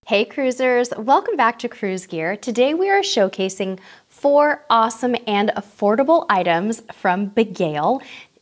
Hey cruisers, welcome back to Cruise Gear. Today we are showcasing 4 awesome and affordable items from Bagail.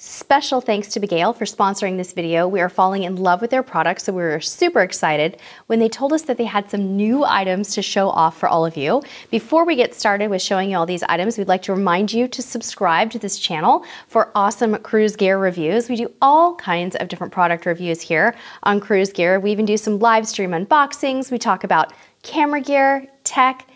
Special thanks to Bagail for sponsoring this video. We are falling in love with their products, so we were super excited when they told us that they had some new items to show off for all of you. Before we get started with showing you all these items, we'd like to remind you to subscribe to this channel for awesome Cruise Gear reviews. We do all kinds of different product reviews here on Cruise Gear. We even do some live stream unboxings. We talk about camera gear, tech,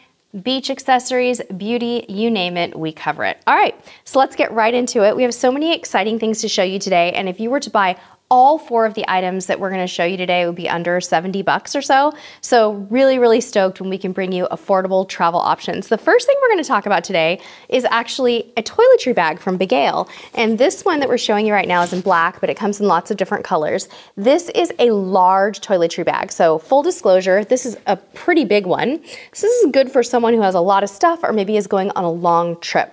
beach accessories, beauty, you name it, we cover it. All right, so let's get right into it. We have so many exciting things to show you today, and if you were to buy all 4 of the items that we're gonna show you today, it would be under 70 bucks or so. So really stoked when we can bring you affordable travel options. The first thing we're gonna talk about today is actually a toiletry bag from Bagail. And this one that we're showing you right now is in black, but it comes in lots of different colors. This is a large toiletry bag. So full disclosure, this is a pretty big one. So this is good for someone who has a lot of stuff or maybe is going on a long trip.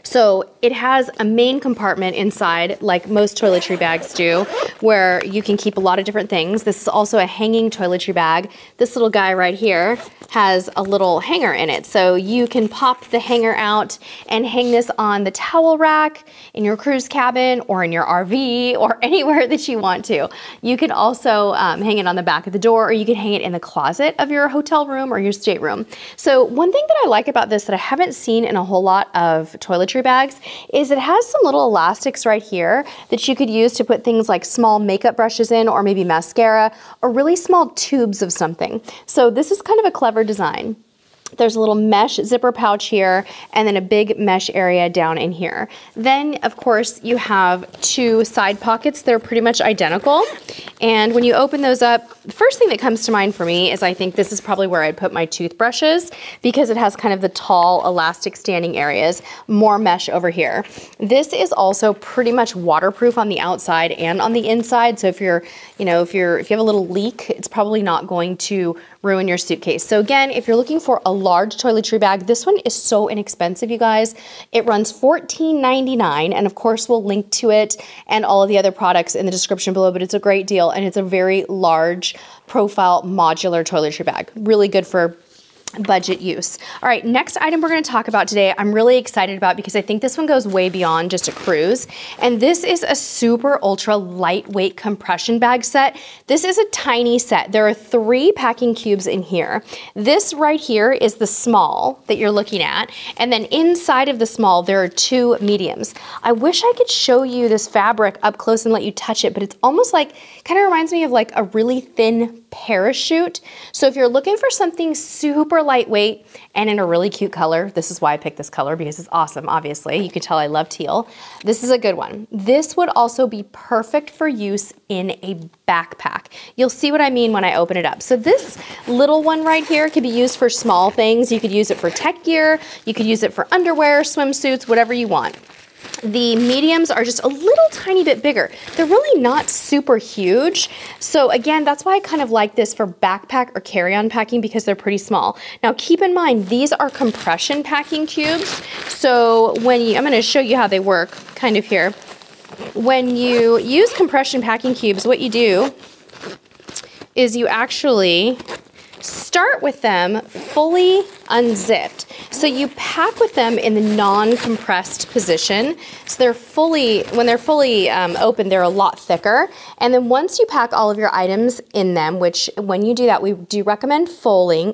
So it has a main compartment inside, like most toiletry bags do, where you can keep a lot of different things. This is also a hanging toiletry bag. This little guy right here has a little hanger in it. So you can pop the hanger out and hang this on the towel rack in your cruise cabin or in your RV or anywhere that you want to. You can also hang it on the back of the door, or you can hang it in the closet of your hotel room or your stateroom. So one thing that I like about this that I haven't seen in a whole lot of toiletry bags is it has some little elastics right here that you could use to put things like small makeup brushes in, or maybe mascara, or really small tubes of something. So this is kind of a clever design. There's a little mesh zipper pouch here, and then a big mesh area down in here. Then, of course, you have 2 side pockets. They're pretty much identical. And when you open those up, the first thing that comes to mind for me is I think this is probably where I'd put my toothbrushes, because it has kind of the tall, elastic standing areas, more mesh over here. This is also pretty much waterproof on the outside and on the inside. So if you're, if you have a little leak, it's probably not going to ruin your suitcase. So again, if you're looking for a large toiletry bag, this one is so inexpensive, you guys. It runs $14.99, and of course we'll link to it and all of the other products in the description below, but it's a great deal, and it's a very large profile modular toiletry bag. Really good for budget use. All right, next item we're going to talk about today, I'm really excited about because I think this one goes way beyond just a cruise. And this is a super ultra lightweight compression bag set. This is a tiny set. There are 3 packing cubes in here. This right here is the small that you're looking at. And then inside of the small, there are 2 mediums. I wish I could show you this fabric up close and let you touch it, but it's almost like, kind of reminds me of like a really thin parachute. So if you're looking for something super lightweight and in a really cute color, this is why I picked this color, because it's awesome, obviously. You can tell I love teal. This is a good one. This would also be perfect for use in a backpack. You'll see what I mean when I open it up. So this little one right here could be used for small things. You could use it for tech gear. You could use it for underwear, swimsuits, whatever you want. The mediums are just a little tiny bit bigger. They're really not super huge. So again, that's why I kind of like this for backpack or carry-on packing, because they're pretty small. Now keep in mind, these are compression packing cubes. So when I'm gonna show you how they work kind of here. When you use compression packing cubes, what you do is you actually start with them fully unzipped. So you pack with them in the non-compressed position. So they're when they're fully open, they're a lot thicker. And then once you pack all of your items in them, which when you do that, we do recommend folding,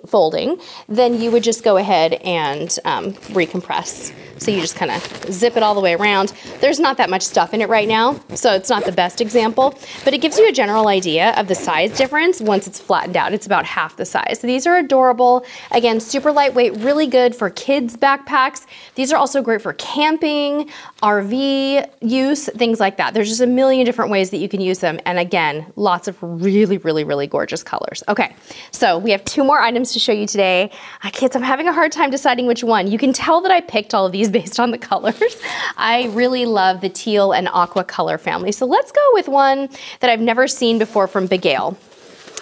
then you would just go ahead and recompress. So you just kind of zip it all the way around. There's not that much stuff in it right now, so it's not the best example, but it gives you a general idea of the size difference once it's flattened out. It's about half the size. So these are adorable. Again, super lightweight, really good for kids' backpacks. These are also great for camping, RV use, things like that. There's just a million different ways that you can use them. And again, lots of really gorgeous colors. Okay, so we have 2 more items to show you today. Kids, I'm having a hard time deciding which one. You can tell that I picked all of these based on the colors. I really love the teal and aqua color family. So let's go with one that I've never seen before from Bagail.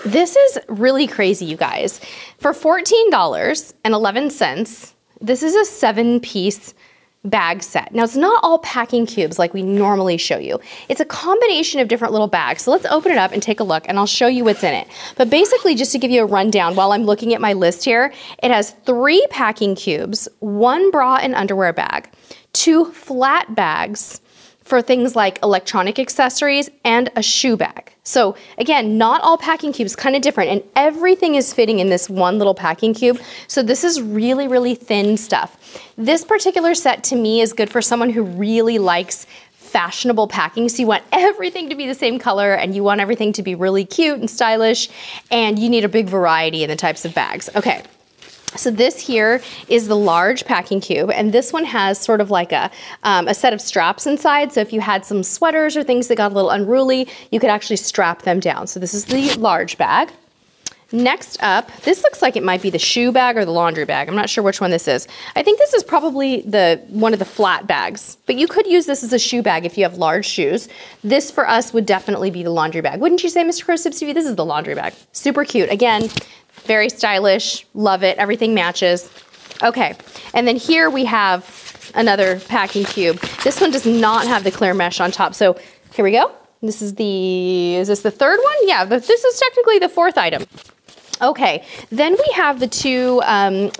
This is really crazy, you guys. For $14.11, this is a 7-piece bag set. Now, it's not all packing cubes like we normally show you. It's a combination of different little bags. So let's open it up and take a look, and I'll show you what's in it. But basically, just to give you a rundown while I'm looking at my list here, it has 3 packing cubes, 1 bra and underwear bag, 2 flat bags for things like electronic accessories, and a shoe bag. So again, not all packing cubes, kind of different, and everything is fitting in this one little packing cube. So this is really, really thin stuff. This particular set to me is good for someone who really likes fashionable packing. So you want everything to be the same color, and you want everything to be really cute and stylish, and you need a big variety in the types of bags. Okay. So this here is the large packing cube, and this one has sort of like a set of straps inside. So if you had some sweaters or things that got a little unruly, you could actually strap them down. So this is the large bag. Next up, this looks like it might be the shoe bag or the laundry bag. I'm not sure which one this is. I think this is probably one of the flat bags, but you could use this as a shoe bag if you have large shoes. This for us would definitely be the laundry bag. Wouldn't you say, Mr. Cruz Tips TV? This is the laundry bag. Super cute. Again, very stylish, love it, everything matches. Okay, and then here we have another packing cube. This one does not have the clear mesh on top, so here we go. This is is this the third one? Yeah, this is technically the 4th item. Okay, then we have the 2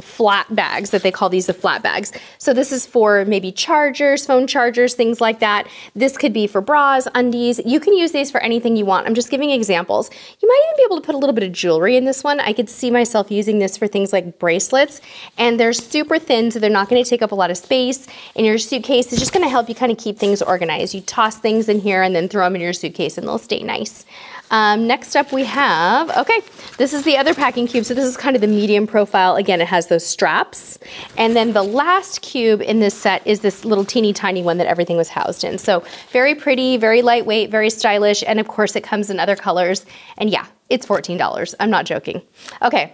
flat bags that they call these the flat bags. So this is for maybe chargers, phone chargers, things like that. This could be for bras, undies. You can use these for anything you want. I'm just giving examples. You might even be able to put a little bit of jewelry in this one. I could see myself using this for things like bracelets, and they're super thin, so they're not going to take up a lot of space in your suitcase. It's just going to help you kind of keep things organized. You toss things in here and then throw them in your suitcase, and they'll stay nice. Next up we have, okay, this is the other packing cube. So this is kind of the medium profile. Again, it has those straps. And then the last cube in this set is this little teeny tiny one that everything was housed in. So very pretty, very lightweight, very stylish. And of course it comes in other colors. And yeah, it's $14. I'm not joking. Okay,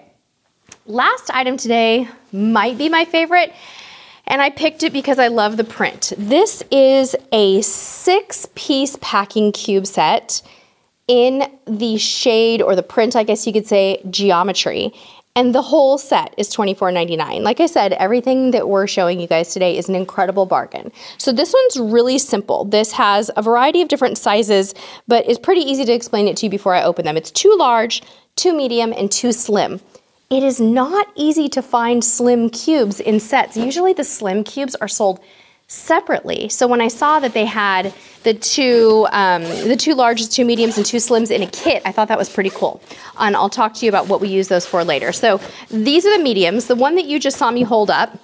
last item today might be my favorite. And I picked it because I love the print. This is a 6-piece packing cube set in the shade, or the print, I guess you could say, geometry. And the whole set is $24.99. Like I said, everything that we're showing you guys today is an incredible bargain. So this one's really simple. This has a variety of different sizes, but it's pretty easy to explain it to you before I open them. It's 2 large, 2 medium, and 2 slim. It is not easy to find slim cubes in sets. Usually the slim cubes are sold separately. So when I saw that they had the two larges, 2 mediums, and 2 slims in a kit, I thought that was pretty cool. And I'll talk to you about what we use those for later. So these are the mediums. The one that you just saw me hold up,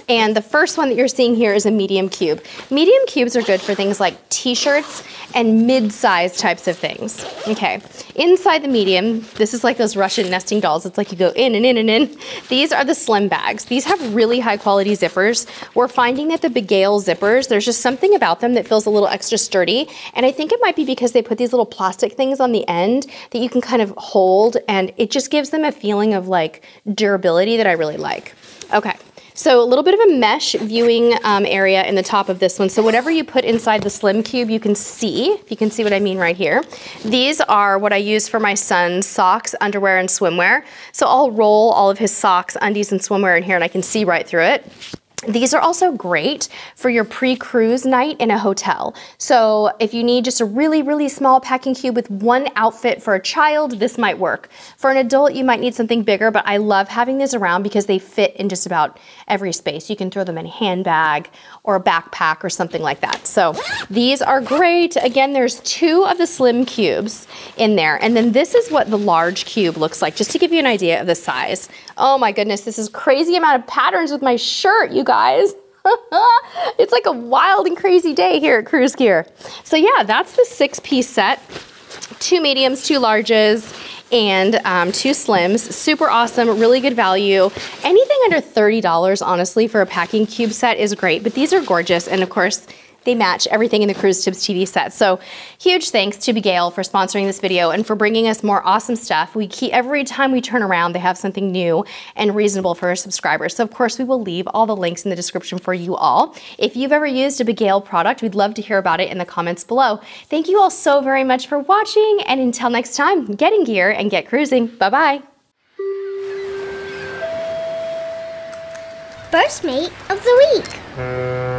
and the first one that you're seeing here is a medium cube. Medium cubes are good for things like t-shirts and mid-size types of things. Okay, inside the medium, this is like those Russian nesting dolls. It's like you go in and in and in. These are the slim bags. These have really high quality zippers. We're finding that the Bagail zippers, there's just something about them that feels a little extra sturdy. And I think it might be because they put these little plastic things on the end that you can kind of hold, and it just gives them a feeling of like durability that I really like. Okay. So a little bit of a mesh viewing area in the top of this one. So whatever you put inside the slim cube, you can see, if you can see what I mean right here. These are what I use for my son's socks, underwear, and swimwear. So I'll roll all of his socks, undies, and swimwear in here, and I can see right through it. These are also great for your pre-cruise night in a hotel. So if you need just a really, really small packing cube with 1 outfit for a child, this might work. For an adult, you might need something bigger, but I love having these around because they fit in just about every space. You can throw them in a handbag or a backpack or something like that. So these are great. Again, there's 2 of the slim cubes in there. And then this is what the large cube looks like, just to give you an idea of the size. Oh my goodness, this is crazy amount of patterns with my shirt, you guys. It's like a wild and crazy day here at Cruise Gear. So yeah, that's the 6-piece set. 2 mediums, 2 larges, and 2 slims. Super awesome, really good value. Anything under $30, honestly, for a packing cube set is great, but these are gorgeous, and of course, they match everything in the Cruise Tips TV set. So huge thanks to Bagail for sponsoring this video and for bringing us more awesome stuff. Every time we turn around, they have something new and reasonable for our subscribers. So of course, we will leave all the links in the description for you all. If you've ever used a Bagail product, we'd love to hear about it in the comments below. Thank you all so very much for watching, and until next time, get in gear and get cruising. Bye-bye. First mate of the week.